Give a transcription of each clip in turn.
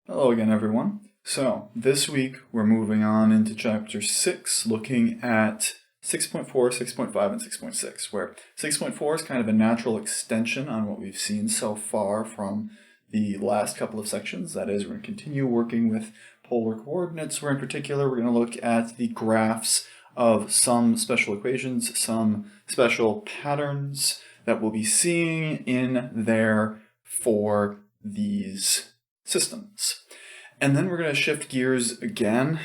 Hello again, everyone. So, this week we're moving on into Chapter 6, looking at 6.4, 6.5, and 6.6, where 6.4 is kind of a natural extension on what we've seen so far from the last couple of sections. That is, we're going to continue working with polar coordinates, where in particular we're going to look at the graphs of some special equations, some special patterns that we'll be seeing in there for these systems. And then we're going to shift gears again.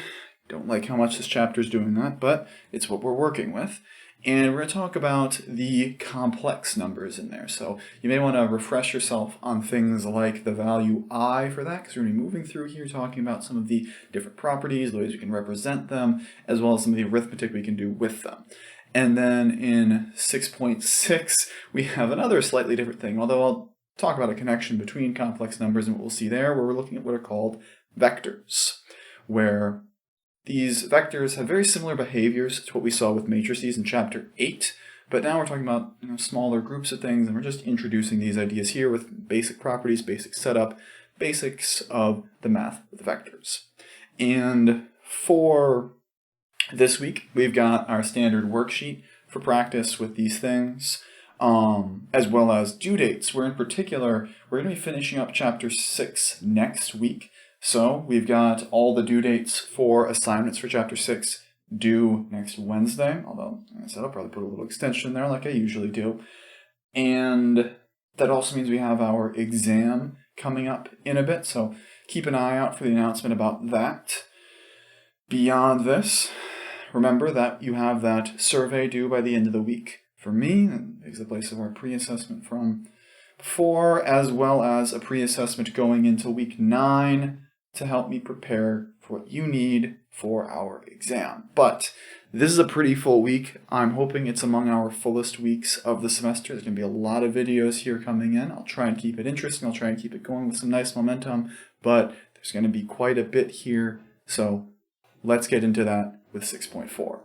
Don't like how much this chapter is doing that, but it's what we're working with. And we're going to talk about the complex numbers in there. So you may want to refresh yourself on things like the value I for that, because we're going to be moving through here talking about some of the different properties, the ways we can represent them, as well as some of the arithmetic we can do with them. And then in 6.6, we have another slightly different thing, although I'll talk about a connection between complex numbers and what we'll see there, where we're looking at what are called vectors, where these vectors have very similar behaviors to what we saw with matrices in Chapter 8, but now we're talking about smaller groups of things, and we're just introducing these ideas here with basic properties, basic setup, basics of the math of the vectors. And for this week, we've got our standard worksheet for practice with these things, as well as due dates, where in particular, we're going to be finishing up Chapter 6 next week. So we've got all the due dates for assignments for Chapter 6 due next Wednesday, although, like I said, I'll probably put a little extension there like I usually do. And that also means we have our exam coming up in a bit, so keep an eye out for the announcement about that. Beyond this, remember that you have that survey due by the end of the week for me, and takes the place of our pre-assessment from before, as well as a pre-assessment going into week 9 to help me prepare for what you need for our exam. But this is a pretty full week. I'm hoping it's among our fullest weeks of the semester. There's going to be a lot of videos here coming in. I'll try and keep it interesting. I'll try and keep it going with some nice momentum, but there's going to be quite a bit here. So let's get into that with 6.4.